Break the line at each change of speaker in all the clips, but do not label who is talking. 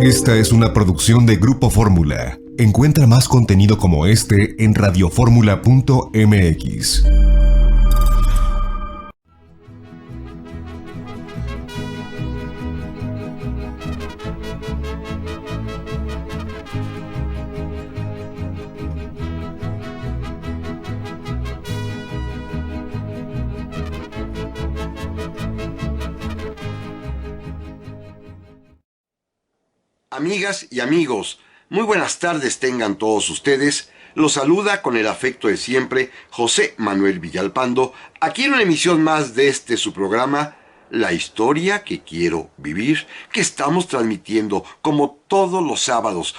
Esta es una producción de Grupo Fórmula. Encuentra más contenido como este en radioformula.mx.
Amigas y amigos, muy buenas tardes tengan todos ustedes. Los saluda con el afecto de siempre José Manuel Villalpando, aquí en una emisión más de su programa, La Historia que Quiero Vivir, que estamos transmitiendo como todos los sábados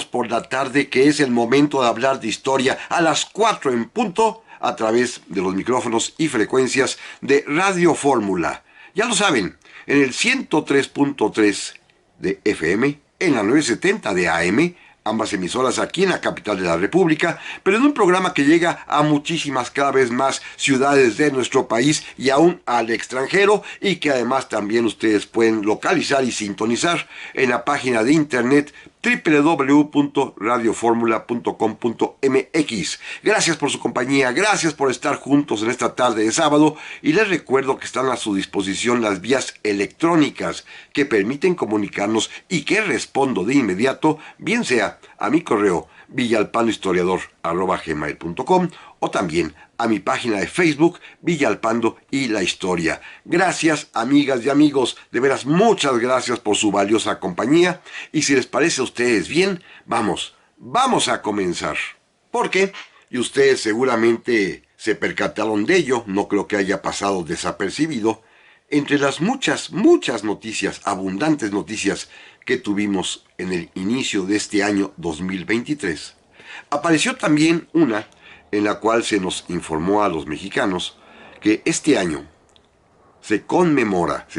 por la tarde, que es el momento de hablar de historia, a las 4 en punto, a través de los micrófonos y frecuencias de Radio Fórmula. Ya lo saben, en el 103.3 de FM, en la 970 de AM, ambas emisoras aquí en la capital de la República, pero en un programa que llega a muchísimas, cada vez más ciudades de nuestro país y aún al extranjero, y que además también ustedes pueden localizar y sintonizar en la página de internet www.radioformula.com.mx. Gracias por su compañía, gracias por estar juntos en esta tarde de sábado, y les recuerdo que están a su disposición las vías electrónicas que permiten comunicarnos y que respondo de inmediato, bien sea a mi correo villalpandohistoriador@gmail.com o también a mi página de Facebook Villalpando y la Historia. Gracias, amigas y amigos, de veras muchas gracias por su valiosa compañía, y si les parece a ustedes bien, vamos a comenzar. Porque, y ustedes seguramente se percataron de ello, no creo que haya pasado desapercibido, entre las muchas noticias, abundantes noticias que tuvimos en el inicio de este año 2023, apareció también una en la cual se nos informó a los mexicanos que este año se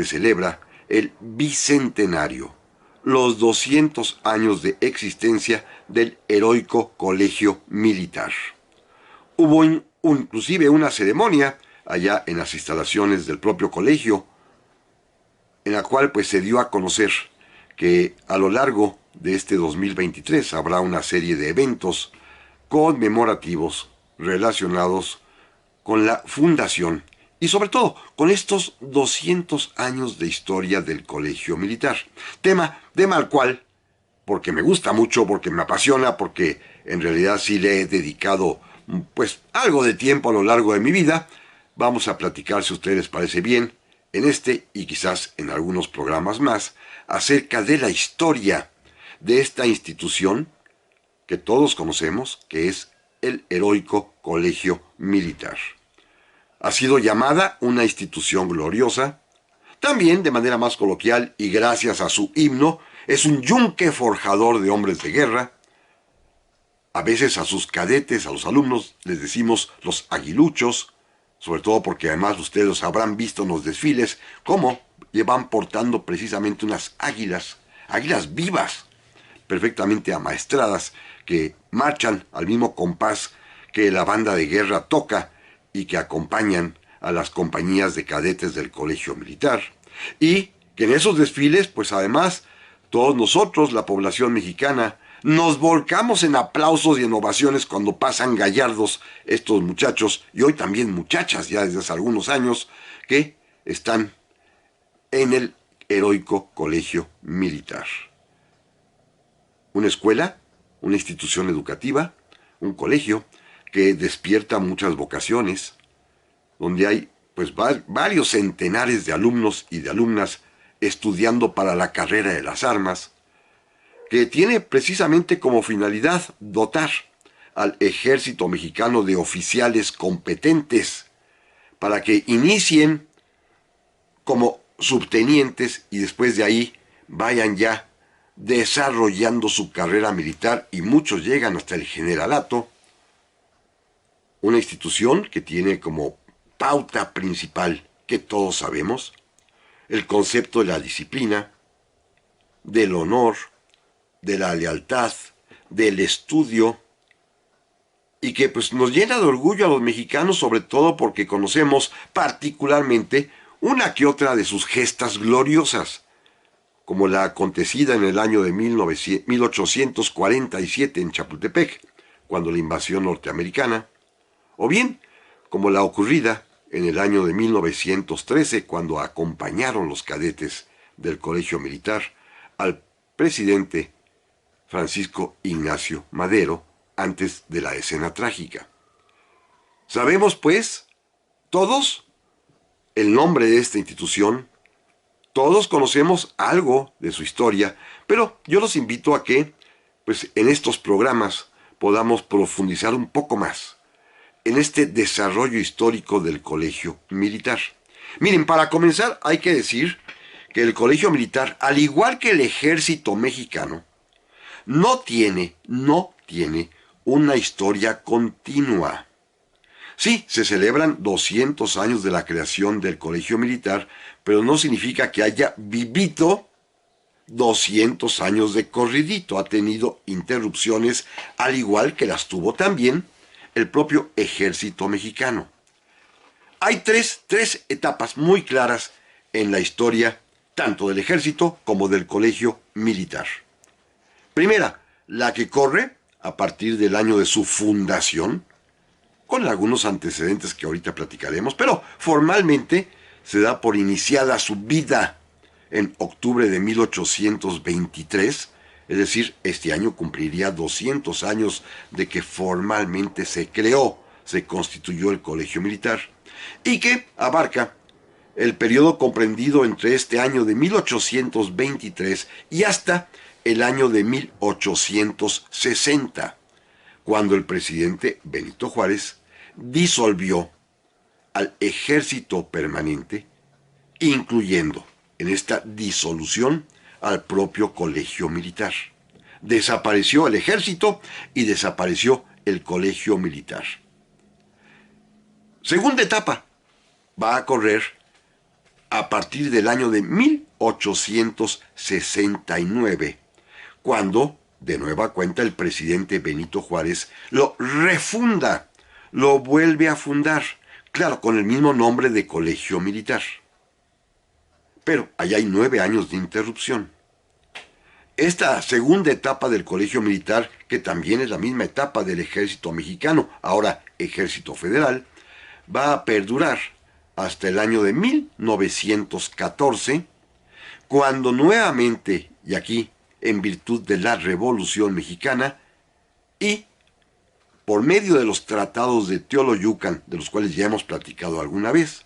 celebra el bicentenario, los 200 años de existencia del heroico Colegio Militar. Hubo inclusive una ceremonia allá en las instalaciones del propio colegio, en la cual pues se dio a conocer que a lo largo de este 2023 habrá una serie de eventos conmemorativos relacionados con la fundación y sobre todo con estos 200 años de historia del Colegio Militar. Tema al cual, porque me gusta mucho, porque me apasiona, porque en realidad sí le he dedicado pues algo de tiempo a lo largo de mi vida, vamos a platicar, si a ustedes les parece bien, en y quizás en algunos programas más, acerca de la historia de esta institución que todos conocemos, que es el heroico Colegio Militar. Ha sido llamada una institución gloriosa, también de manera más coloquial y gracias a su himno, es un yunque forjador de hombres de guerra. A veces a sus cadetes, a los alumnos, les decimos los aguiluchos, sobre todo porque además ustedes los habrán visto en los desfiles, cómo llevan portando precisamente unas águilas vivas, perfectamente amaestradas, que marchan al mismo compás que la banda de guerra toca y que acompañan a las compañías de cadetes del Colegio Militar. Y que en esos desfiles, pues además, todos nosotros, la población mexicana, nos volcamos en aplausos y en ovaciones cuando pasan gallardos estos muchachos, y hoy también muchachas ya desde hace algunos años, que están en el heroico Colegio Militar. Una escuela, una institución educativa, un colegio que despierta muchas vocaciones, donde hay pues varios centenares de alumnos y de alumnas estudiando para la carrera de las armas, que tiene precisamente como finalidad dotar al ejército mexicano de oficiales competentes para que inicien como subtenientes y después de ahí vayan ya desarrollando su carrera militar, y muchos llegan hasta el generalato. Una institución que tiene como pauta principal, que todos sabemos, el concepto de la disciplina, del honor, de la lealtad, del estudio, y que pues nos llena de orgullo a los mexicanos, sobre todo porque conocemos particularmente una que otra de sus gestas gloriosas, como la acontecida en el año de 1847 en Chapultepec, cuando la invasión norteamericana, o bien como la ocurrida en el año de 1913, cuando acompañaron los cadetes del Colegio Militar al presidente Francisco Ignacio Madero antes de la escena trágica. Sabemos, pues, todos el nombre de esta institución, todos conocemos algo de su historia, pero yo los invito a que, pues, en estos programas podamos profundizar un poco más en este desarrollo histórico del Colegio Militar. Miren, para comenzar hay que decir que el Colegio Militar, al igual que el Ejército Mexicano, no tiene una historia continua. Sí, se celebran 200 años de la creación del Colegio Militar, pero no significa que haya vivido 200 años de corridito. Ha tenido interrupciones, al igual que las tuvo también el propio Ejército Mexicano. Hay tres etapas muy claras en la historia, tanto del Ejército como del Colegio Militar. Primera, la que corre a partir del año de su fundación, con algunos antecedentes que ahorita platicaremos, pero formalmente se da por iniciada su vida en octubre de 1823, es decir, este año cumpliría 200 años de que formalmente se constituyó el Colegio Militar, y que abarca el periodo comprendido entre este año de 1823 y hasta el año de 1860, cuando el presidente Benito Juárez disolvió al Ejército Permanente, incluyendo en esta disolución al propio Colegio Militar. Desapareció el Ejército y desapareció el Colegio Militar. Segunda etapa va a correr a partir del año de 1869, cuando, de nueva cuenta, el presidente Benito Juárez lo refunda, lo vuelve a fundar, claro, con el mismo nombre de Colegio Militar. Pero allá hay 9 años de interrupción. Esta segunda etapa del Colegio Militar, que también es la misma etapa del Ejército Mexicano, ahora Ejército Federal, va a perdurar hasta el año de 1914, cuando nuevamente, y aquí en virtud de la Revolución Mexicana, y por medio de los tratados de Teoloyucan, de los cuales ya hemos platicado alguna vez,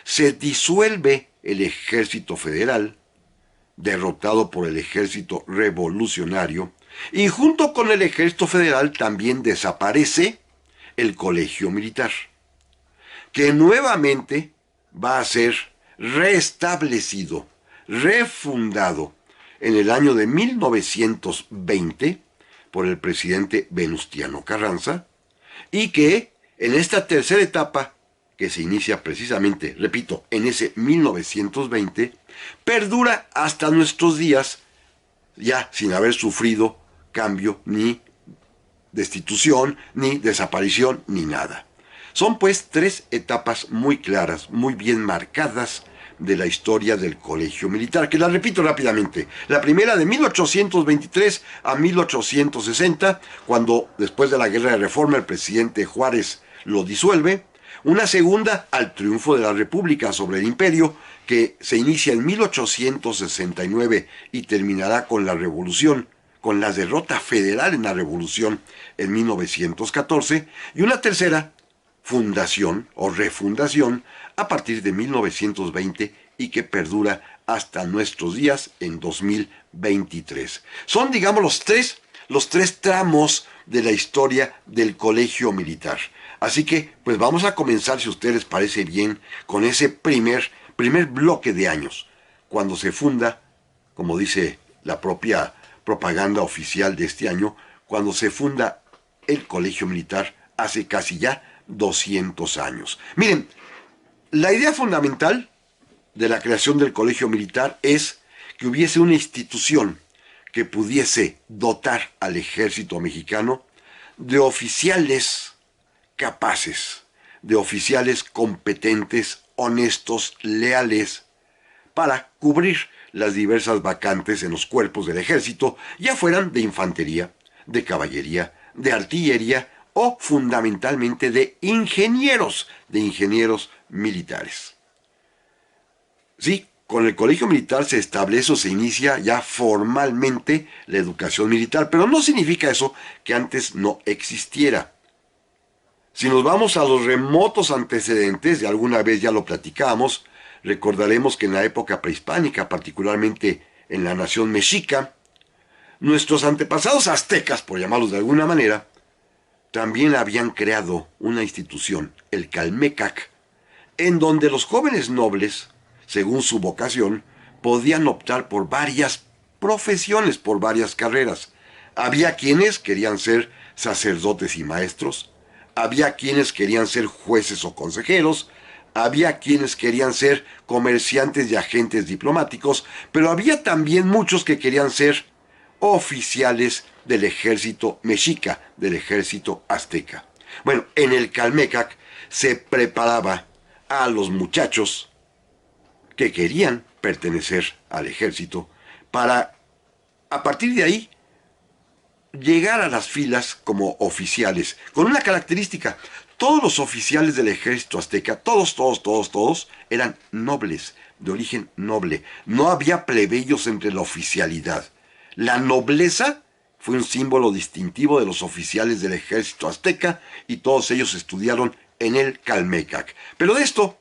se disuelve el Ejército Federal, derrotado por el Ejército Revolucionario, y junto con el Ejército Federal también desaparece el Colegio Militar, que nuevamente va a ser restablecido, refundado en el año de 1920 por el presidente Venustiano Carranza, y que en esta tercera etapa, que se inicia precisamente, repito, en ese 1920, perdura hasta nuestros días, ya sin haber sufrido cambio, ni destitución, ni desaparición, ni nada. Son pues 3 etapas muy claras, muy bien marcadas de la historia del Colegio Militar, que las repito rápidamente. La primera de 1823 a 1860, cuando después de la Guerra de Reforma el presidente Juárez lo disuelve. Una segunda al triunfo de la República sobre el Imperio, que se inicia en 1869 y terminará con la Revolución, con la derrota federal en la Revolución en 1914. Y una tercera, fundación o refundación, a partir de 1920 y que perdura hasta nuestros días en 2023. Son, digamos, los tres tramos de la historia del Colegio Militar. Así que, pues vamos a comenzar, si a ustedes les parece bien, con ese primer bloque de años, cuando se funda, como dice la propia propaganda oficial de este año, cuando se funda el Colegio Militar hace casi ya 200 años. Miren, la idea fundamental de la creación del Colegio Militar es que hubiese una institución que pudiese dotar al Ejército Mexicano de oficiales capaces, de oficiales competentes, honestos, leales, para cubrir las diversas vacantes en los cuerpos del ejército, ya fueran de infantería, de caballería, de artillería o fundamentalmente de ingenieros militares. Sí, con el colegio militar se establece o se inicia ya formalmente la educación militar, pero no significa eso que antes no existiera. Si nos vamos a los remotos antecedentes, y alguna vez ya lo platicamos, recordaremos que en la época prehispánica, particularmente en la nación mexica, nuestros antepasados aztecas, por llamarlos de alguna manera, también habían creado una institución, el Calmecac, en donde los jóvenes nobles, según su vocación, podían optar por varias profesiones, por varias carreras. Había quienes querían ser sacerdotes y maestros, había quienes querían ser jueces o consejeros, había quienes querían ser comerciantes y agentes diplomáticos, pero había también muchos que querían ser oficiales del ejército mexica, del ejército azteca. Bueno, en el Calmecac se preparaba a los muchachos que querían pertenecer al ejército para, a partir de ahí, llegar a las filas como oficiales, con una característica: todos los oficiales del ejército azteca, todos, eran nobles, de origen noble. No había plebeyos entre la oficialidad. La nobleza fue un símbolo distintivo de los oficiales del ejército azteca y todos ellos estudiaron en el Calmecac. Pero de esto,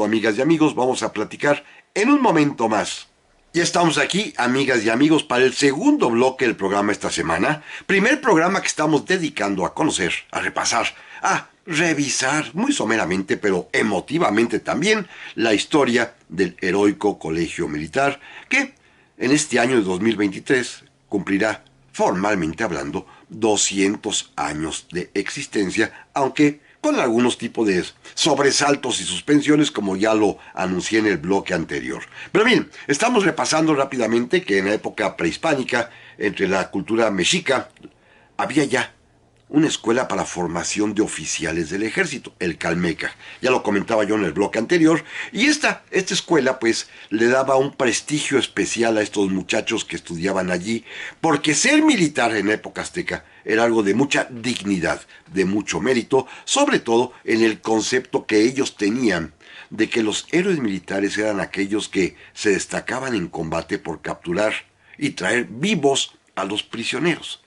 amigas y amigos, vamos a platicar en un momento más. Ya estamos aquí, amigas y amigos, para el segundo bloque del programa esta semana. Primer programa que estamos dedicando a conocer, a repasar, a revisar, muy someramente, pero emotivamente también, la historia del heroico colegio militar, que en este año de 2023 cumplirá, formalmente hablando, 200 años de existencia, aunque con algunos tipos de sobresaltos y suspensiones, como ya lo anuncié en el bloque anterior. Pero bien, estamos repasando rápidamente que en la época prehispánica, entre la cultura mexica, había ya una escuela para formación de oficiales del ejército, el Calmecac. Ya lo comentaba yo en el bloque anterior, y esta escuela pues le daba un prestigio especial a estos muchachos que estudiaban allí, porque ser militar en época azteca era algo de mucha dignidad, de mucho mérito, sobre todo en el concepto que ellos tenían de que los héroes militares eran aquellos que se destacaban en combate por capturar y traer vivos a los prisioneros.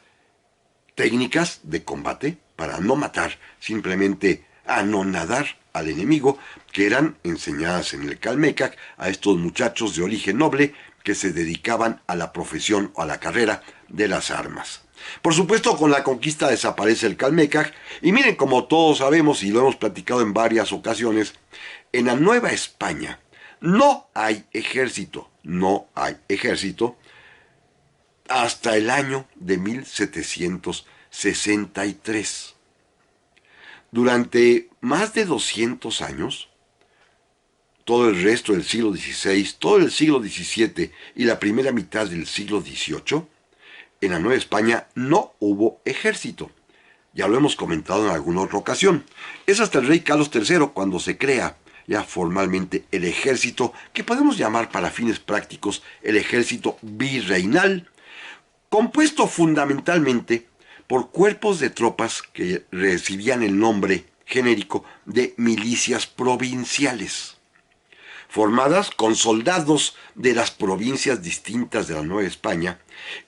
Técnicas de combate para no matar, simplemente anonadar al enemigo, que eran enseñadas en el Calmecac a estos muchachos de origen noble que se dedicaban a la profesión o a la carrera de las armas. Por supuesto, con la conquista desaparece el Calmecac, y miren, como todos sabemos y lo hemos platicado en varias ocasiones, en la Nueva España no hay ejército, hasta el año de 1763. Durante más de 200 años, todo el resto del siglo XVI, todo el siglo XVII y la primera mitad del siglo XVIII, en la Nueva España no hubo ejército. Ya lo hemos comentado en alguna otra ocasión. Es hasta el rey Carlos III cuando se crea ya formalmente el ejército, que podemos llamar para fines prácticos el ejército virreinal, compuesto fundamentalmente por cuerpos de tropas que recibían el nombre genérico de milicias provinciales, formadas con soldados de las provincias distintas de la Nueva España,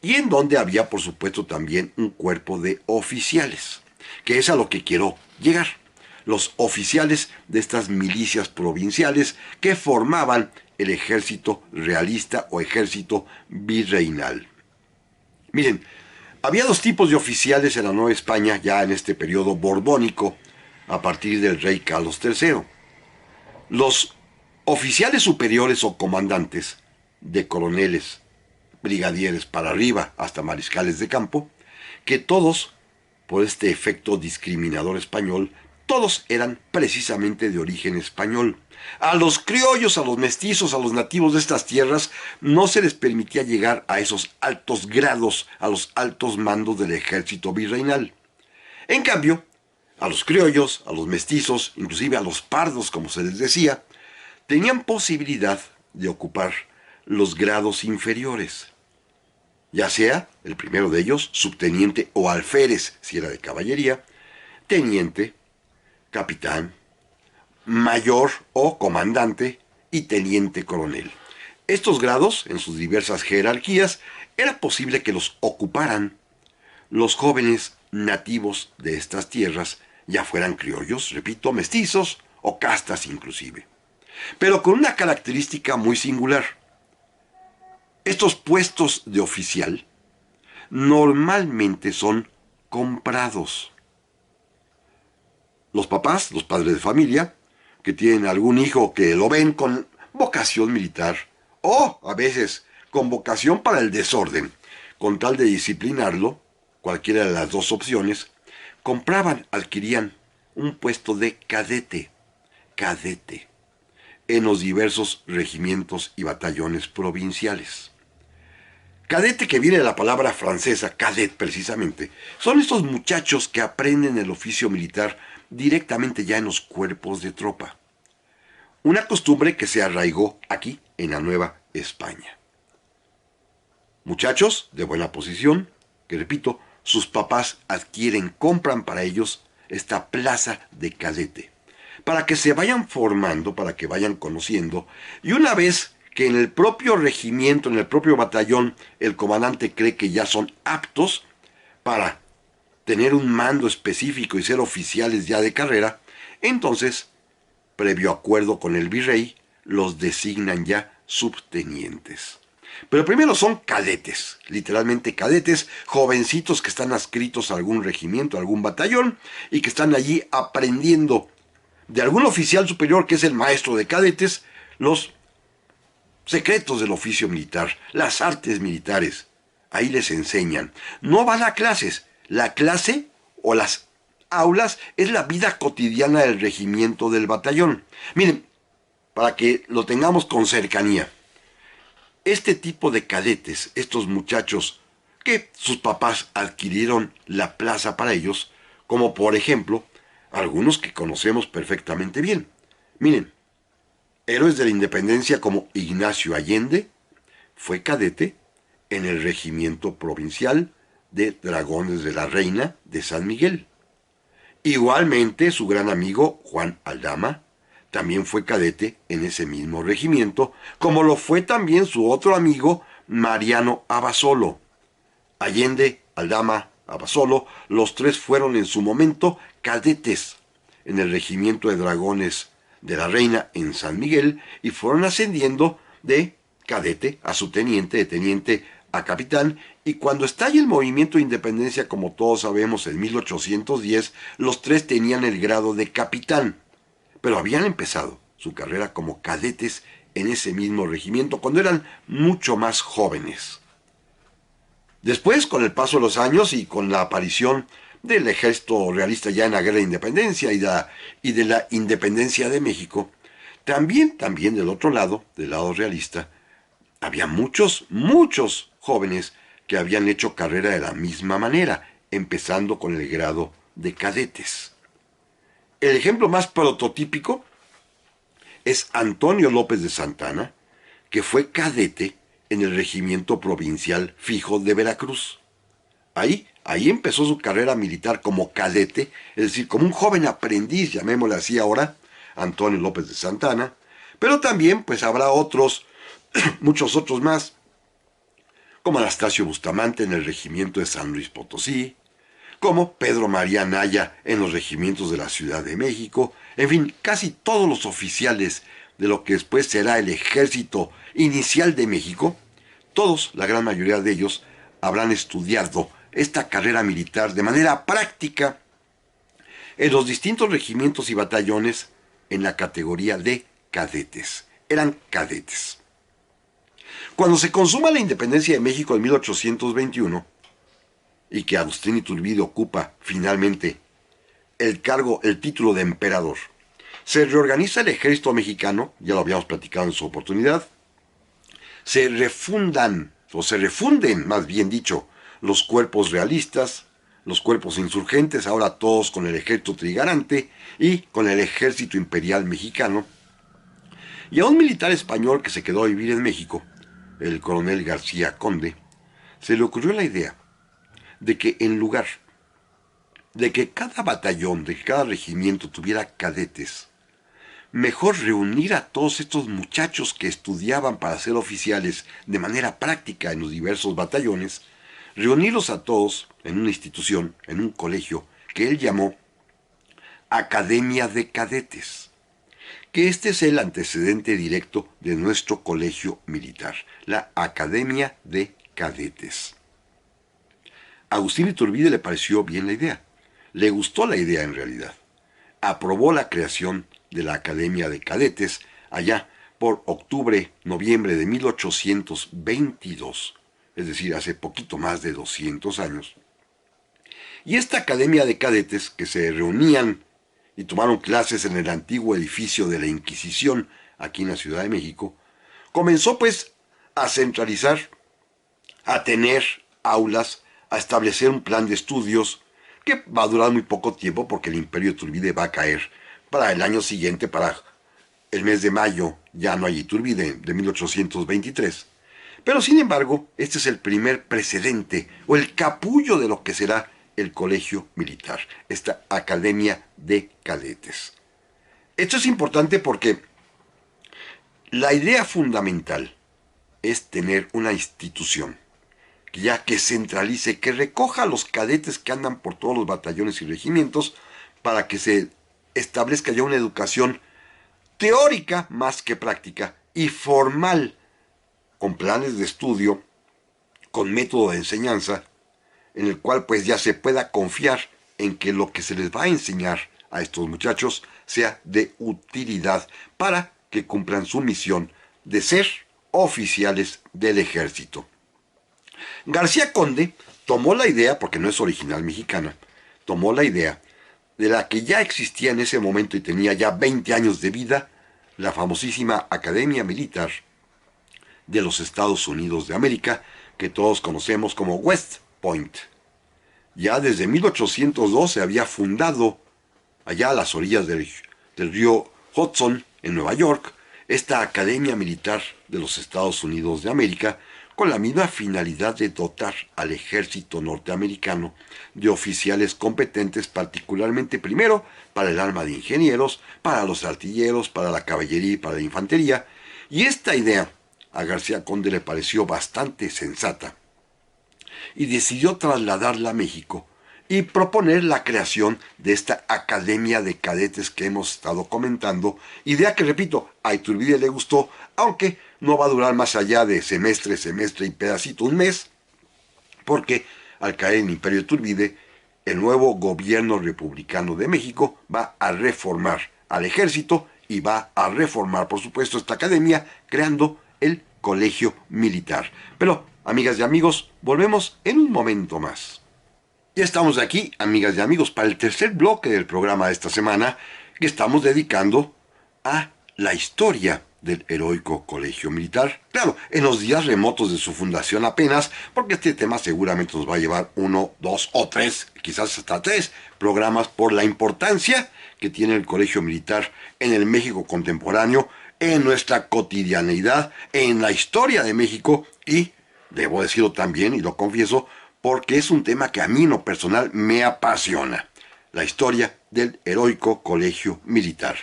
y en donde había, por supuesto, también un cuerpo de oficiales, que es a lo que quiero llegar. Los oficiales de estas milicias provinciales que formaban el ejército realista o ejército virreinal. Miren, había dos tipos de oficiales en la Nueva España ya en este periodo borbónico, a partir del rey Carlos III. Los oficiales superiores o comandantes, de coroneles, brigadieres para arriba hasta mariscales de campo, que todos, por este efecto discriminador español, todos eran precisamente de origen español. A los criollos, a los mestizos, a los nativos de estas tierras, no se les permitía llegar a esos altos grados, a los altos mandos del ejército virreinal. En cambio, a los criollos, a los mestizos, inclusive a los pardos, como se les decía, tenían posibilidad de ocupar los grados inferiores, ya sea el primero de ellos, subteniente o alférez, si era de caballería, teniente, capitán, mayor o comandante y teniente coronel. Estos grados, en sus diversas jerarquías, era posible que los ocuparan los jóvenes nativos de estas tierras, ya fueran criollos, repito, mestizos o castas inclusive. Pero con una característica muy singular. Estos puestos de oficial normalmente son comprados. Los papás, los padres de familia, que tienen algún hijo que lo ven con vocación militar, o a veces con vocación para el desorden, con tal de disciplinarlo, cualquiera de las dos opciones, compraban, adquirían un puesto de cadete, en los diversos regimientos y batallones provinciales. Cadete, que viene de la palabra francesa, cadet precisamente, son estos muchachos que aprenden el oficio militar directamente ya en los cuerpos de tropa. Una costumbre que se arraigó aquí, en la Nueva España. Muchachos de buena posición, que repito, sus papás compran para ellos esta plaza de cadete, para que se vayan formando, para que vayan conociendo, y una vez que en el propio regimiento, en el propio batallón, el comandante cree que ya son aptos para tener un mando específico y ser oficiales ya de carrera, entonces, previo acuerdo con el virrey, los designan ya subtenientes. Pero primero son cadetes, literalmente cadetes, jovencitos que están adscritos a algún regimiento, a algún batallón, y que están allí aprendiendo de algún oficial superior, que es el maestro de cadetes, los secretos del oficio militar, las artes militares. Ahí les enseñan. No van a clases. La clase o las aulas es la vida cotidiana del regimiento, del batallón. Miren, para que lo tengamos con cercanía. Este tipo de cadetes, estos muchachos que sus papás adquirieron la plaza para ellos, como por ejemplo, algunos que conocemos perfectamente bien. Miren, héroes de la independencia como Ignacio Allende fue cadete en el regimiento provincial de Dragones de la Reina de San Miguel. Igualmente, su gran amigo Juan Aldama también fue cadete en ese mismo regimiento, como lo fue también su otro amigo Mariano Abasolo. Allende, Aldama, Abasolo, los tres fueron en su momento cadetes en el regimiento de Dragones de la Reina en San Miguel y fueron ascendiendo de cadete a subteniente, de teniente a capitán, y cuando estalla el movimiento de independencia, como todos sabemos, en 1810, los tres tenían el grado de capitán, pero habían empezado su carrera como cadetes en ese mismo regimiento cuando eran mucho más jóvenes. Después, con el paso de los años y con la aparición del ejército realista ya en la guerra de independencia y de la independencia de México, también del otro lado, del lado realista, había muchos jóvenes que habían hecho carrera de la misma manera, empezando con el grado de cadetes. El ejemplo más prototípico es Antonio López de Santana, que fue cadete en el regimiento provincial fijo de Veracruz. Ahí empezó su carrera militar como cadete, es decir, como un joven aprendiz, llamémosle así ahora, Antonio López de Santana, pero también pues habrá otros, muchos otros más, como Anastasio Bustamante en el regimiento de San Luis Potosí, como Pedro María Naya en los regimientos de la Ciudad de México, en fin, casi todos los oficiales de lo que después será el Ejército Inicial de México, todos, la gran mayoría de ellos, habrán estudiado esta carrera militar de manera práctica en los distintos regimientos y batallones en la categoría de cadetes. Eran cadetes. Cuando se consuma la independencia de México en 1821, y que Agustín Iturbide ocupa finalmente el título de emperador, se reorganiza el ejército mexicano, ya lo habíamos platicado en su oportunidad, se refunden, más bien dicho, los cuerpos realistas, los cuerpos insurgentes, ahora todos con el ejército trigarante y con el ejército imperial mexicano, y a un militar español que se quedó a vivir en México, el coronel García Conde, se le ocurrió la idea de que en lugar de que cada batallón, de que cada regimiento tuviera cadetes, mejor reunir a todos estos muchachos que estudiaban para ser oficiales de manera práctica en los diversos batallones, reunirlos a todos en una institución, en un colegio, que él llamó Academia de Cadetes, que este es el antecedente directo de nuestro colegio militar, la Academia de Cadetes. A Agustín Iturbide le pareció bien la idea, le gustó la idea en realidad. Aprobó la creación de la Academia de Cadetes allá por octubre, noviembre de 1822, es decir, hace poquito más de 200 años. Y esta Academia de Cadetes, que se reunían y tomaron clases en el antiguo edificio de la Inquisición, aquí en la Ciudad de México, comenzó pues a centralizar, a tener aulas, a establecer un plan de estudios que va a durar muy poco tiempo porque el Imperio Iturbide va a caer para el año siguiente, para el mes de mayo, ya no hay Iturbide, de 1823. Pero sin embargo, este es el primer precedente o el capullo de lo que será el colegio militar, esta Academia de Cadetes. Esto es importante porque la idea fundamental es tener una institución que centralice, que recoja a los cadetes que andan por todos los batallones y regimientos para que se establezca ya una educación teórica más que práctica y formal, con planes de estudio, con método de enseñanza, en el cual pues ya se pueda confiar en que lo que se les va a enseñar a estos muchachos sea de utilidad para que cumplan su misión de ser oficiales del ejército. García Conde tomó la idea, porque no es original mexicana, tomó la idea de la que ya existía en ese momento y tenía ya 20 años de vida, la famosísima Academia Militar de los Estados Unidos de América, que todos conocemos como West Point. Ya desde 1802 se había fundado, allá a las orillas del río Hudson, en Nueva York, esta Academia Militar de los Estados Unidos de América, con la misma finalidad de dotar al ejército norteamericano de oficiales competentes, particularmente primero para el arma de ingenieros, para los artilleros, para la caballería y para la infantería. Y esta idea a García Conde le pareció bastante sensata y decidió trasladarla a México y proponer la creación de esta Academia de Cadetes que hemos estado comentando, idea que, repito, a Iturbide le gustó, aunque no va a durar más allá de semestre y pedacito, un mes, porque al caer en el Imperio Iturbide, el nuevo gobierno republicano de México va a reformar al ejército y va a reformar, por supuesto, esta academia, creando el colegio militar. Pero, amigas y amigos, volvemos en un momento más. Ya estamos aquí, amigas y amigos, para el tercer bloque del programa de esta semana, que estamos dedicando a la historia del heroico colegio militar. Claro, en los días remotos de su fundación apenas, porque este tema seguramente nos va a llevar 1, 2 o 3, quizás hasta 3 programas por la importancia que tiene el colegio militar en el México contemporáneo, en nuestra cotidianeidad, en la historia de México y, debo decirlo también, y lo confieso, porque es un tema que a mí en lo personal me apasiona, la historia del heroico colegio militar.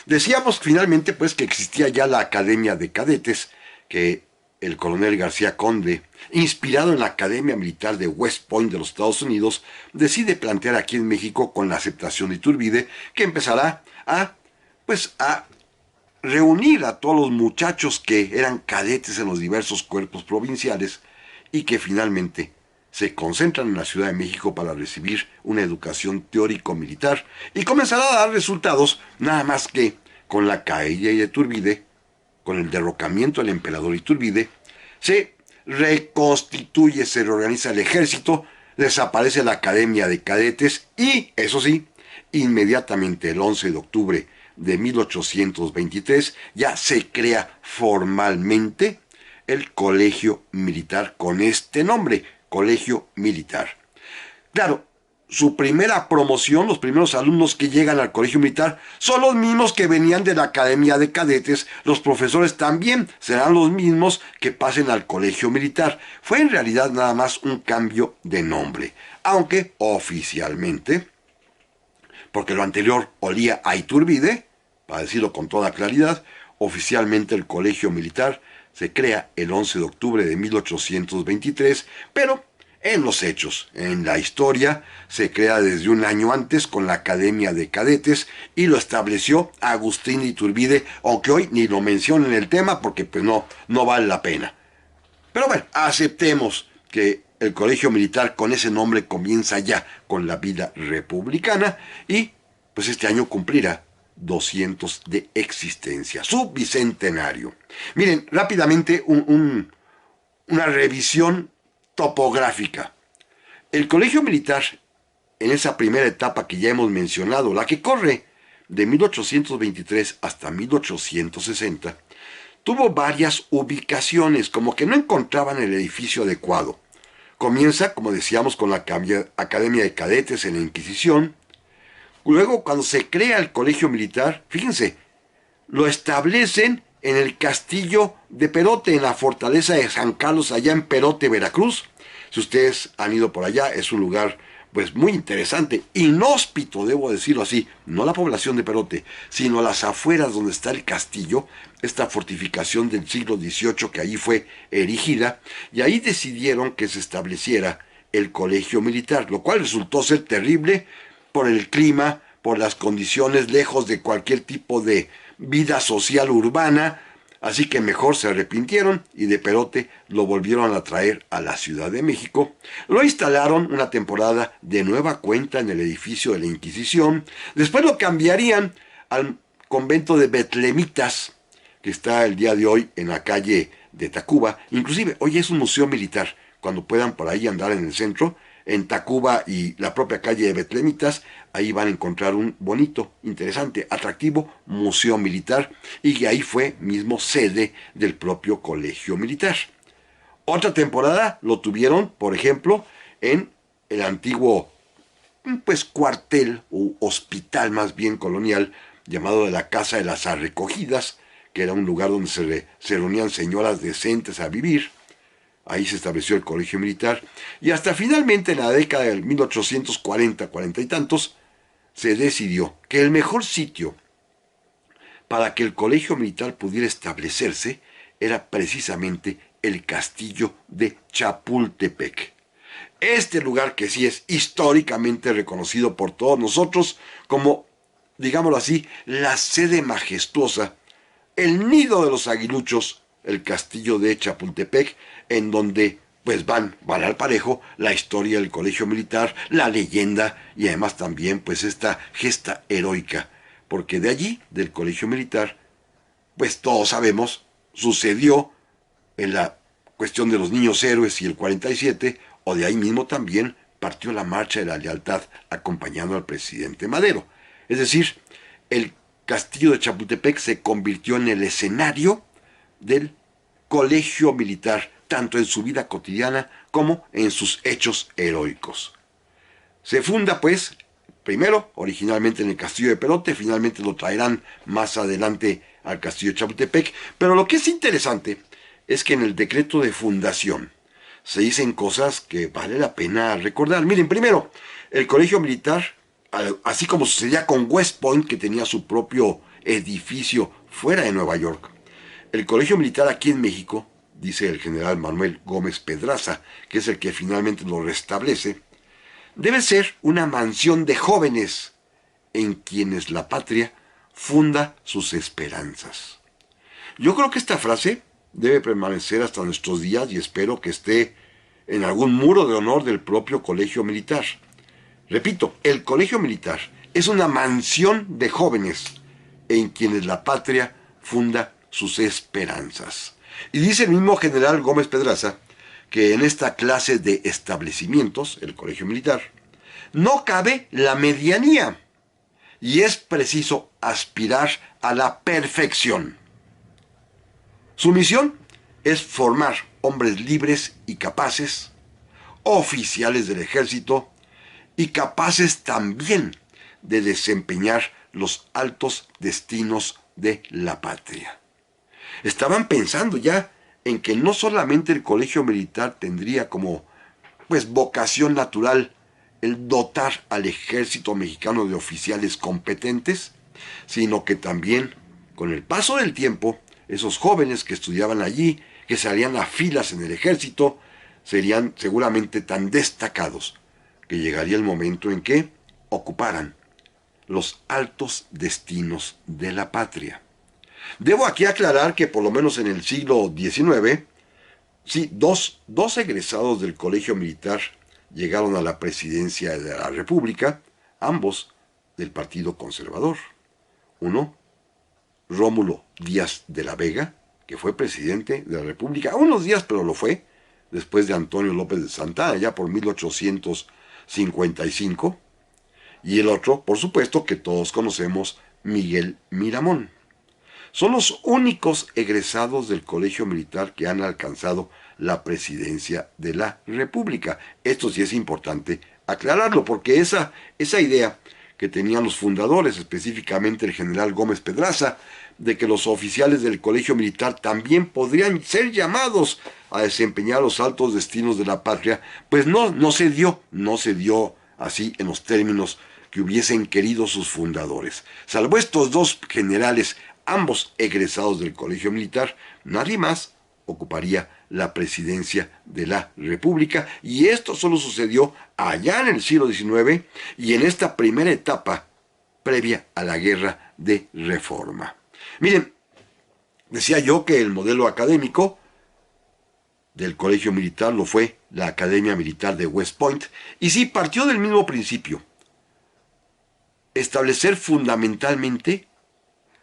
Decíamos finalmente pues que existía ya la Academia de Cadetes, que el coronel García Conde, inspirado en la Academia Militar de West Point de los Estados Unidos, decide plantear aquí en México con la aceptación de Iturbide, que empezará a reunir a todos los muchachos que eran cadetes en los diversos cuerpos provinciales y que finalmente se concentran en la Ciudad de México para recibir una educación teórico-militar y comenzará a dar resultados, nada más que con la caída de Iturbide, con el derrocamiento del emperador Iturbide, se reconstituye, se reorganiza el ejército, desaparece la Academia de Cadetes y, eso sí, inmediatamente el 11 de octubre de 1823 ya se crea formalmente el colegio militar con este nombre, Colegio Militar. Claro, su primera promoción, los primeros alumnos que llegan al colegio militar, son los mismos que venían de la academia de cadetes. Los profesores también serán los mismos que pasen al colegio militar. Fue en realidad nada más un cambio de nombre, aunque oficialmente, porque lo anterior olía a Iturbide, para decirlo con toda claridad, oficialmente el colegio militar se crea el 11 de octubre de 1823, pero en los hechos, en la historia, se crea desde un año antes con la Academia de Cadetes y lo estableció Agustín Iturbide, aunque hoy ni lo menciono en el tema porque pues no vale la pena. Pero bueno, aceptemos que el colegio militar con ese nombre comienza ya con la vida republicana y pues este año cumplirá 200 de existencia, su bicentenario. Miren, rápidamente una revisión topográfica. El colegio militar, en esa primera etapa que ya hemos mencionado, la que corre de 1823 hasta 1860, tuvo varias ubicaciones, como que no encontraban el edificio adecuado. Comienza, como decíamos, con la Academia de Cadetes en la Inquisición. Luego, cuando se crea el colegio militar, fíjense, lo establecen en el castillo de Perote, en la fortaleza de San Carlos, allá en Perote, Veracruz. Si ustedes han ido por allá, es un lugar pues muy interesante, inhóspito, debo decirlo así, no la población de Perote, sino las afueras donde está el castillo, esta fortificación del siglo XVIII que allí fue erigida, y ahí decidieron que se estableciera el colegio militar, lo cual resultó ser terrible por el clima, por las condiciones lejos de cualquier tipo de vida social urbana, así que mejor se arrepintieron y de Perote lo volvieron a traer a la Ciudad de México. Lo instalaron una temporada de nueva cuenta en el edificio de la Inquisición. Después lo cambiarían al convento de Betlemitas, que está el día de hoy en la calle de Tacuba. Inclusive hoy es un museo militar. Cuando puedan por ahí andar en el centro, en Tacuba y la propia calle de Betlemitas, ahí van a encontrar un bonito, interesante, atractivo museo militar y que ahí fue mismo sede del propio colegio militar. Otra temporada lo tuvieron, por ejemplo, en el antiguo pues cuartel o hospital más bien colonial llamado de la Casa de las Arrecogidas, que era un lugar donde se reunían señoras decentes a vivir. Ahí se estableció el colegio militar y hasta finalmente en la década del 1840, 40 y tantos, se decidió que el mejor sitio para que el colegio militar pudiera establecerse era precisamente el castillo de Chapultepec. Este lugar que sí es históricamente reconocido por todos nosotros como, digámoslo así, la sede majestuosa, el nido de los aguiluchos, el castillo de Chapultepec, en donde pues van al parejo la historia del colegio militar, la leyenda y además también pues esta gesta heroica, porque de allí, del colegio militar, pues todos sabemos, sucedió en la cuestión de los niños héroes y el 47, o de ahí mismo también partió la marcha de la lealtad acompañando al presidente Madero. Es decir, el castillo de Chapultepec se convirtió en el escenario del colegio militar, tanto en su vida cotidiana como en sus hechos heroicos. Se funda, pues, primero, originalmente en el castillo de Perote, finalmente lo traerán más adelante al castillo de Chapultepec, pero lo que es interesante es que en el decreto de fundación se dicen cosas que vale la pena recordar. Miren, primero, el colegio militar, así como sucedía con West Point, que tenía su propio edificio fuera de Nueva York, el colegio militar aquí en México, dice el general Manuel Gómez Pedraza, que es el que finalmente lo restablece, debe ser una mansión de jóvenes en quienes la patria funda sus esperanzas. Yo creo que esta frase debe permanecer hasta nuestros días y espero que esté en algún muro de honor del propio colegio militar. Repito, el colegio militar es una mansión de jóvenes en quienes la patria funda sus esperanzas. Y dice el mismo general Gómez Pedraza que en esta clase de establecimientos, el colegio militar, no cabe la medianía y es preciso aspirar a la perfección. Su misión es formar hombres libres y capaces, oficiales del ejército, y capaces también de desempeñar los altos destinos de la patria. Estaban pensando ya en que no solamente el colegio militar tendría como vocación natural el dotar al ejército mexicano de oficiales competentes, sino que también, con el paso del tiempo, esos jóvenes que estudiaban allí, que se harían a filas en el ejército, serían seguramente tan destacados que llegaría el momento en que ocuparan los altos destinos de la patria. Debo aquí aclarar que por lo menos en el siglo XIX, sí, dos egresados del colegio militar llegaron a la presidencia de la República, ambos del Partido Conservador. Uno, Rómulo Díaz de la Vega, que fue presidente de la República, unos días pero lo fue, después de Antonio López de Santana, ya por 1855, y el otro, por supuesto, que todos conocemos, Miguel Miramón. Son los únicos egresados del colegio militar que han alcanzado la presidencia de la República. Esto sí es importante aclararlo, porque esa idea que tenían los fundadores, específicamente el general Gómez Pedraza, de que los oficiales del colegio militar también podrían ser llamados a desempeñar los altos destinos de la patria, pues no se dio así en los términos que hubiesen querido sus fundadores. Salvo estos dos generales, ambos egresados del colegio militar, nadie más ocuparía la presidencia de la República, y esto solo sucedió allá en el siglo XIX y en esta primera etapa previa a la Guerra de Reforma. Miren, decía yo que el modelo académico del colegio militar lo fue la Academia Militar de West Point, y sí partió del mismo principio: establecer fundamentalmente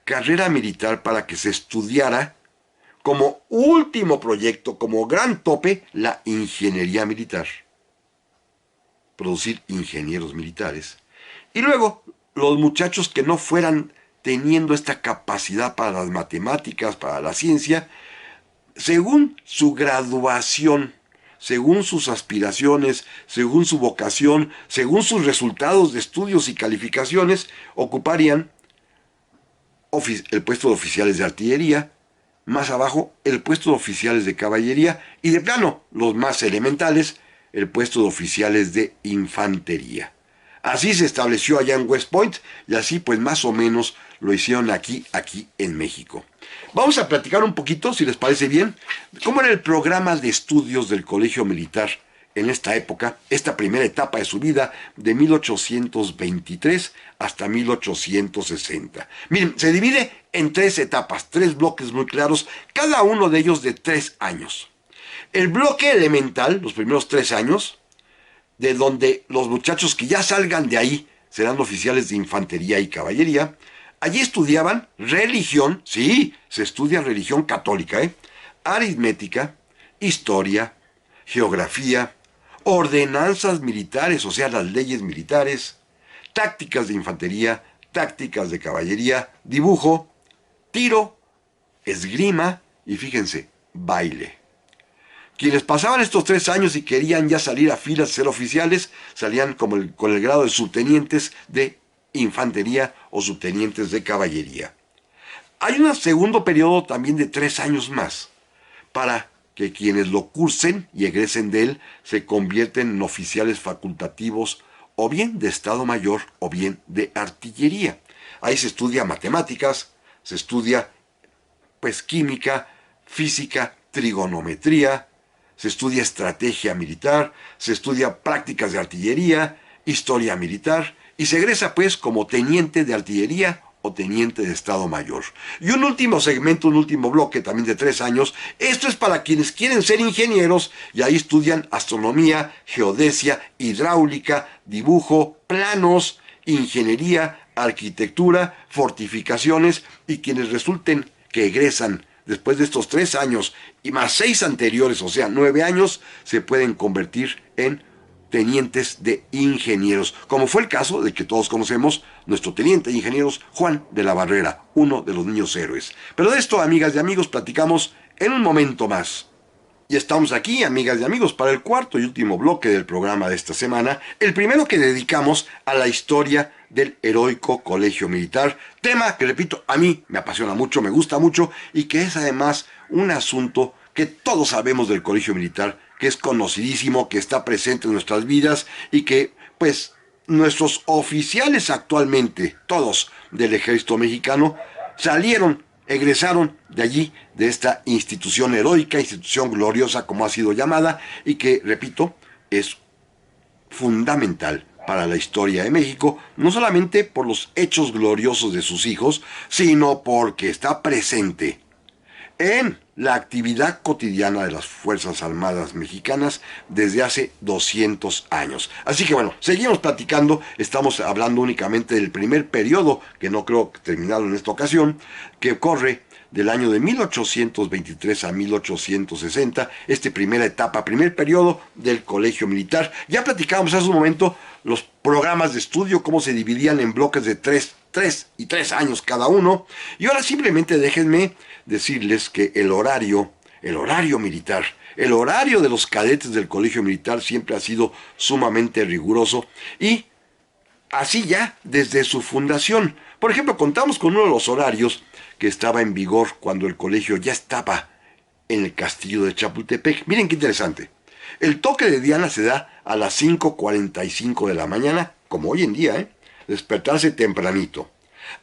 carrera militar para que se estudiara como último proyecto, como gran tope, la ingeniería militar. Producir ingenieros militares. Y luego, los muchachos que no fueran teniendo esta capacidad para las matemáticas, para la ciencia, según su graduación, según sus aspiraciones, según su vocación, según sus resultados de estudios y calificaciones, ocuparían el puesto de oficiales de artillería, más abajo el puesto de oficiales de caballería y de plano, los más elementales, el puesto de oficiales de infantería. Así se estableció allá en West Point y así pues más o menos lo hicieron aquí en México. Vamos a platicar un poquito, si les parece bien, cómo era el programa de estudios del colegio militar en esta época, esta primera etapa de su vida, de 1823 hasta 1860. Miren, se divide en 3 etapas, 3 bloques muy claros, cada uno de ellos de 3 años. El bloque elemental, los primeros 3 años, de donde los muchachos que ya salgan de ahí serán oficiales de infantería y caballería. Allí estudiaban religión, sí, se estudia religión católica, aritmética, historia, geografía, ordenanzas militares, o sea, las leyes militares, tácticas de infantería, tácticas de caballería, dibujo, tiro, esgrima y fíjense, baile. Quienes pasaban estos 3 años y querían ya salir a filas, ser oficiales, salían con el grado de subtenientes de infantería o subtenientes de caballería. Hay un segundo periodo también de 3 años más, para que quienes lo cursen y egresen de él se convierten en oficiales facultativos o bien de Estado Mayor o bien de artillería. Ahí se estudia matemáticas, se estudia química, física, trigonometría, se estudia estrategia militar, se estudia prácticas de artillería, historia militar, y se egresa como teniente de artillería o teniente de Estado Mayor. Y un último segmento, un último bloque también de 3 años, esto es para quienes quieren ser ingenieros, y ahí estudian astronomía, geodesia, hidráulica, dibujo, planos, ingeniería, arquitectura, fortificaciones, y quienes resulten que egresan después de estos 3 años y más 6 anteriores, o sea, 9 años, se pueden convertir en tenientes de ingenieros, como fue el caso de que todos conocemos, nuestro teniente de ingenieros Juan de la Barrera, uno de los niños héroes. Pero de esto, amigas y amigos, platicamos en un momento más. Y estamos aquí, amigas y amigos, para el cuarto y último bloque del programa de esta semana, el primero que dedicamos a la historia del heroico colegio militar, tema que, repito, a mí me apasiona mucho, me gusta mucho, y que es además un asunto que todos sabemos del colegio militar, que es conocidísimo, que está presente en nuestras vidas y que, pues, nuestros oficiales actualmente, todos del ejército mexicano, egresaron de allí, de esta institución heroica, institución gloriosa como ha sido llamada, y que, repito, es fundamental para la historia de México, no solamente por los hechos gloriosos de sus hijos, sino porque está presente en la actividad cotidiana de las Fuerzas Armadas mexicanas desde hace 200 años. Así que bueno, seguimos platicando, estamos hablando únicamente del primer periodo, que no creo que terminado en esta ocasión, que corre del año de 1823 a 1860, primera etapa, primer periodo del colegio militar. Ya platicábamos hace un momento los programas de estudio, cómo se dividían en bloques de 3 y 3 años cada uno, y ahora simplemente déjenme decirles que el horario militar, el horario de los cadetes del colegio militar siempre ha sido sumamente riguroso, y así ya desde su fundación. Por ejemplo, contamos con uno de los horarios que estaba en vigor cuando el colegio ya estaba en el castillo de Chapultepec. Miren qué interesante. El toque de Diana se da a las 5:45 de la mañana, como hoy en día, despertarse tempranito.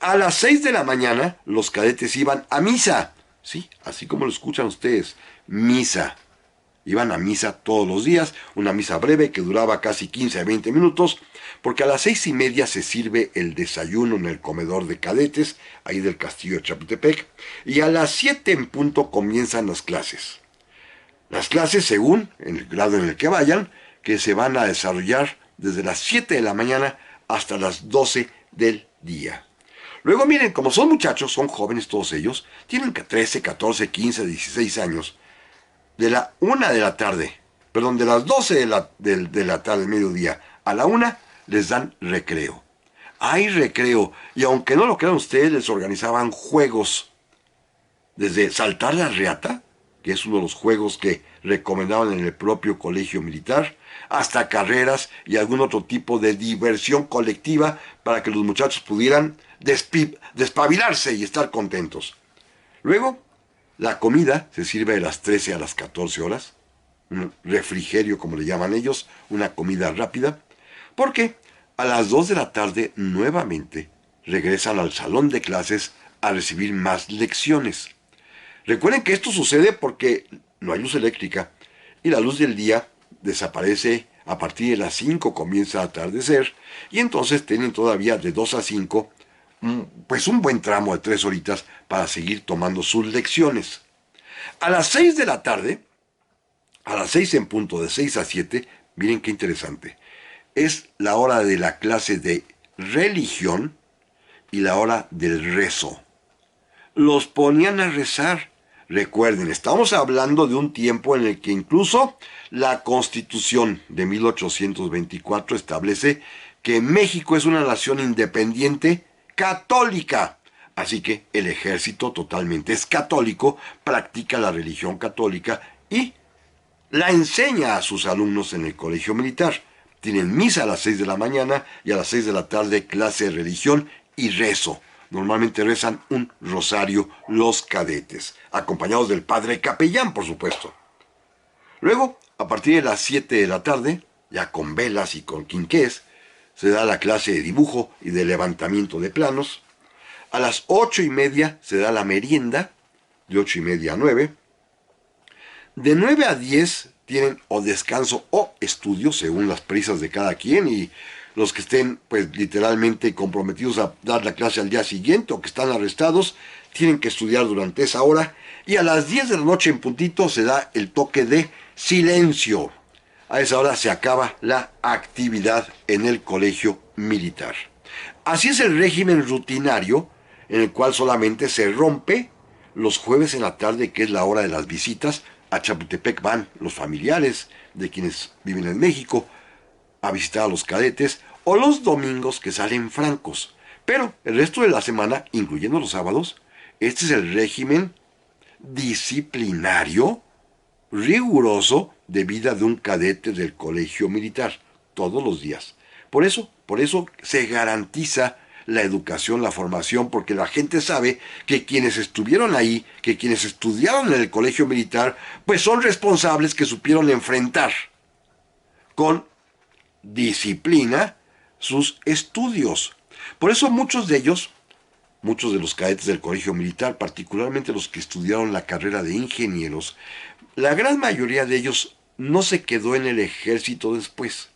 A las 6 de la mañana los cadetes iban a misa. Sí, así como lo escuchan ustedes, misa. Iban a misa todos los días, una misa breve que duraba casi 15 a 20 minutos, porque a las 6:30 se sirve el desayuno en el comedor de cadetes, ahí del castillo de Chapultepec, y a las 7 en punto comienzan las clases. Las clases, según el grado en el que vayan, que se van a desarrollar desde las 7 de la mañana hasta las 12 del día. Luego miren, como son muchachos, son jóvenes todos ellos, tienen 13, 14, 15, 16 años, de la 1 de la tarde, perdón, de las 12 de la tarde, mediodía, a la 1, les dan recreo. Hay recreo, y aunque no lo crean ustedes, les organizaban juegos, desde saltar la reata, que es uno de los juegos que recomendaban en el propio colegio militar, hasta carreras y algún otro tipo de diversión colectiva para que los muchachos pudieran despabilarse y estar contentos. Luego, la comida se sirve de las 13 a las 14 horas, un refrigerio como le llaman ellos, una comida rápida, porque a las 2 de la tarde nuevamente regresan al salón de clases a recibir más lecciones. Recuerden que esto sucede porque no hay luz eléctrica y la luz del día desaparece a partir de las 5, comienza a atardecer, y entonces tienen todavía de 2 a 5 pues un buen tramo de 3 horitas para seguir tomando sus lecciones. A las 6 de la tarde, a las 6 en punto, de 6 a 7, miren qué interesante, es la hora de la clase de religión y la hora del rezo. Los ponían a rezar. Recuerden, estamos hablando de un tiempo en el que incluso la Constitución de 1824 establece que México es una nación independiente católica. Así que el ejército totalmente es católico, practica la religión católica y la enseña a sus alumnos en el colegio militar. Tienen misa a las 6 de la mañana y a las 6 de la tarde clase de religión y rezo. Normalmente rezan un rosario los cadetes, acompañados del padre capellán, por supuesto. Luego, a partir de las 7 de la tarde, ya con velas y con quinqués, se da la clase de dibujo y de levantamiento de planos. A las 8:30 se da la merienda, de 8:30 a 9. De 9 a 10 tienen o descanso o estudio, según las prisas de cada quien, y los que estén pues literalmente comprometidos a dar la clase al día siguiente o que están arrestados, tienen que estudiar durante esa hora, y a las 10 de la noche en puntito se da el toque de silencio. A esa hora se acaba la actividad en el colegio militar. Así es el régimen rutinario, en el cual solamente se rompe los jueves en la tarde, que es la hora de las visitas. A Chapultepec van los familiares de quienes viven en México a visitar a los cadetes, o los domingos que salen francos. Pero el resto de la semana, incluyendo los sábados, este es el régimen disciplinario riguroso de vida de un cadete del colegio militar, todos los días. Por eso se garantiza la educación, la formación, porque la gente sabe que quienes estuvieron ahí, que quienes estudiaron en el colegio militar, pues son responsables que supieron enfrentar con disciplina sus estudios. Por eso muchos de ellos, muchos de los cadetes del colegio militar, particularmente los que estudiaron la carrera de ingenieros, la gran mayoría de ellos no se quedó en el ejército después.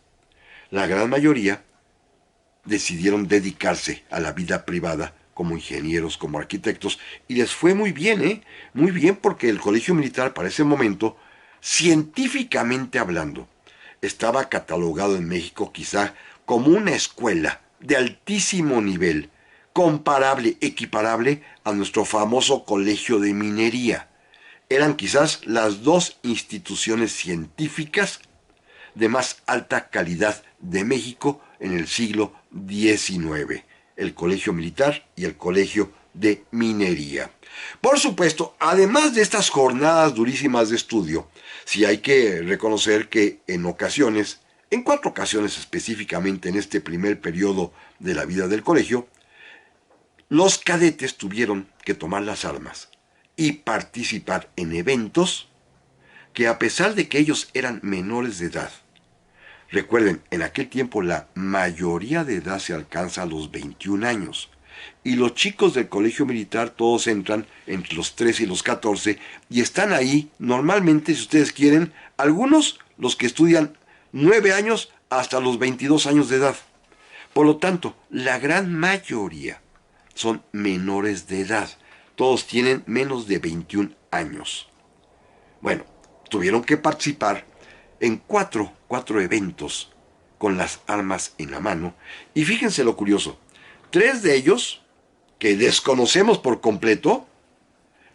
La gran mayoría decidieron dedicarse a la vida privada como ingenieros, como arquitectos, y les fue muy bien, ¿eh? Muy bien, porque el colegio militar para ese momento, científicamente hablando, estaba catalogado en México quizá como una escuela de altísimo nivel, comparable, equiparable a nuestro famoso colegio de minería. Eran quizás las dos instituciones científicas de más alta calidad de México en el siglo XIX, el Colegio Militar y el Colegio de Minería. Por supuesto, además de estas jornadas durísimas de estudio, sí hay que reconocer que en ocasiones, en 4 ocasiones específicamente en este primer periodo de la vida del colegio, los cadetes tuvieron que tomar las armas y participar en eventos que, a pesar de que ellos eran menores de edad, recuerden, en aquel tiempo la mayoría de edad se alcanza a los 21 años. Y los chicos del colegio militar todos entran entre los 13 y los 14 y están ahí normalmente, si ustedes quieren, algunos los que estudian 9 años hasta los 22 años de edad. Por lo tanto, la gran mayoría son menores de edad. Todos tienen menos de 21 años. Bueno, tuvieron que participar en cuatro eventos con las armas en la mano. Y fíjense lo curioso, 3 de ellos, que desconocemos por completo,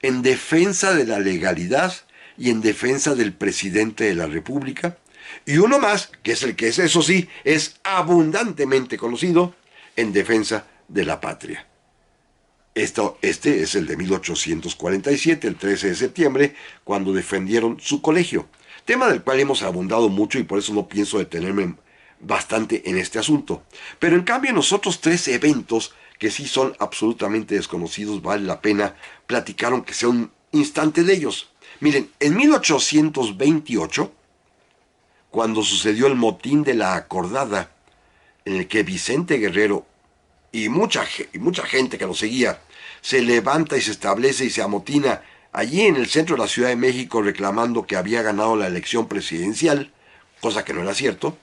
en defensa de la legalidad y en defensa del presidente de la República, y uno más, que es el que es, eso sí, es abundantemente conocido, en defensa de la patria. Este es el de 1847, el 13 de septiembre, cuando defendieron su colegio, tema del cual hemos abundado mucho y por eso no pienso detenerme bastante en este asunto. Pero en cambio en los otros 3 eventos que sí son absolutamente desconocidos, vale la pena platicar aunque sea un instante de ellos. Miren, en 1828, cuando sucedió el motín de la Acordada, en el que Vicente Guerrero y mucha gente que lo seguía se levanta y se establece y se amotina allí en el centro de la Ciudad de México reclamando que había ganado la elección presidencial, cosa que no era cierto,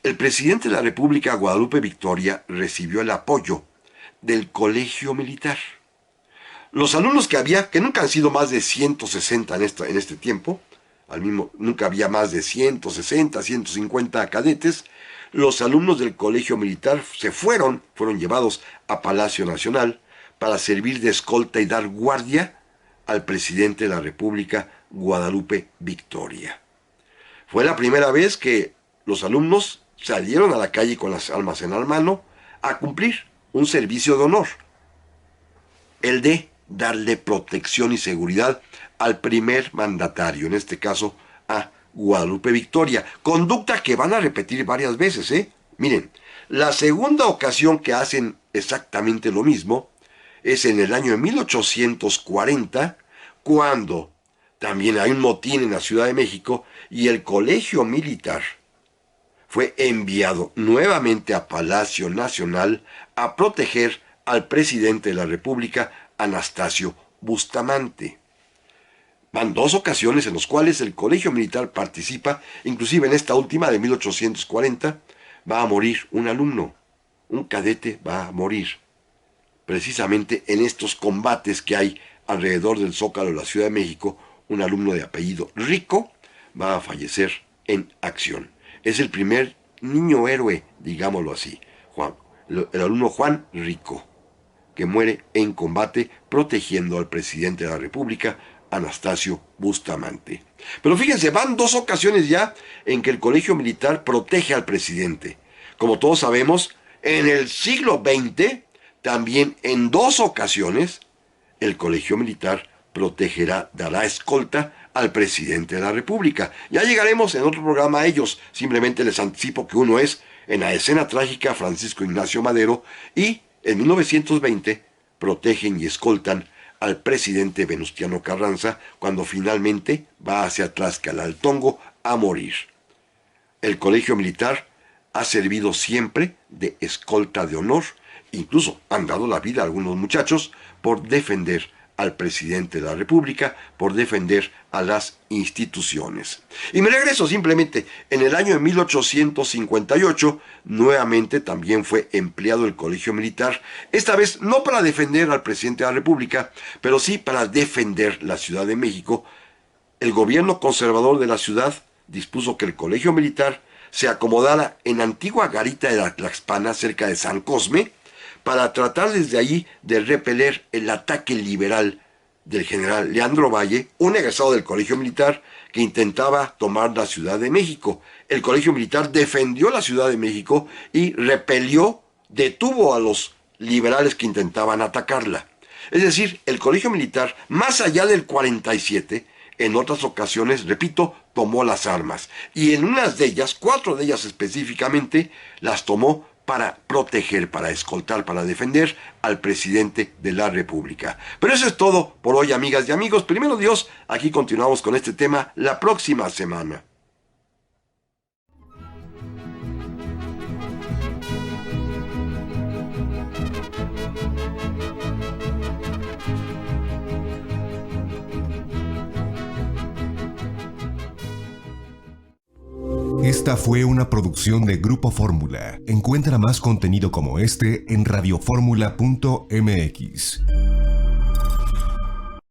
el presidente de la República, Guadalupe Victoria, recibió el apoyo del colegio militar. Los alumnos que había, que nunca han sido más de 160 en este tiempo, nunca había más de 160, 150 cadetes, los alumnos del colegio militar fueron llevados a Palacio Nacional para servir de escolta y dar guardia al presidente de la República, Guadalupe Victoria. Fue la primera vez que los alumnos salieron a la calle con las armas en la mano a cumplir un servicio de honor, el de darle protección y seguridad al primer mandatario, en este caso a Guadalupe Victoria, conducta que van a repetir varias veces, ¿eh? Miren, la segunda ocasión que hacen exactamente lo mismo es en el año de 1840, cuando también hay un motín en la Ciudad de México y el colegio militar fue enviado nuevamente a Palacio Nacional a proteger al presidente de la República, Anastasio Bustamante. Van 2 ocasiones en las cuales el colegio militar participa, inclusive en esta última de 1840, va a morir un alumno, un cadete va a morir, precisamente en estos combates que hay alrededor del Zócalo de la Ciudad de México. Un alumno de apellido Rico va a fallecer en acción. Es el primer niño héroe, digámoslo así, el alumno Juan Rico, que muere en combate protegiendo al presidente de la República, Anastasio Bustamante. Pero fíjense, van 2 ocasiones ya en que el colegio militar protege al presidente. Como todos sabemos, en el siglo XX, también en 2 ocasiones, el colegio militar dará escolta al presidente de la República. Ya llegaremos en otro programa a ellos, simplemente les anticipo que uno es en la escena trágica Francisco Ignacio Madero y en 1920 protegen y escoltan al presidente Venustiano Carranza cuando finalmente va hacia Tlaxcala-Altongo a morir. El colegio militar ha servido siempre de escolta de honor, incluso han dado la vida a algunos muchachos por defender al presidente de la República, por defender a las instituciones. Y me regreso simplemente, en el año de 1858, nuevamente también fue empleado el colegio militar, esta vez no para defender al presidente de la República, pero sí para defender la Ciudad de México. El gobierno conservador de la ciudad dispuso que el colegio militar se acomodara en la antigua garita de la Tlaxpana, cerca de San Cosme, para tratar desde allí de repeler el ataque liberal del general Leandro Valle, un egresado del colegio militar que intentaba tomar la Ciudad de México. El colegio militar defendió la Ciudad de México y repelió, detuvo a los liberales que intentaban atacarla. Es decir, el colegio militar, más allá del 47, en otras ocasiones, repito, tomó las armas. Y en unas de ellas, 4 de ellas específicamente, las tomó para proteger, para escoltar, para defender al presidente de la República. Pero eso es todo por hoy, amigas y amigos. Primero Dios, aquí continuamos con este tema la próxima semana.
Esta fue una producción de Grupo Fórmula. Encuentra más contenido como este en radioformula.mx.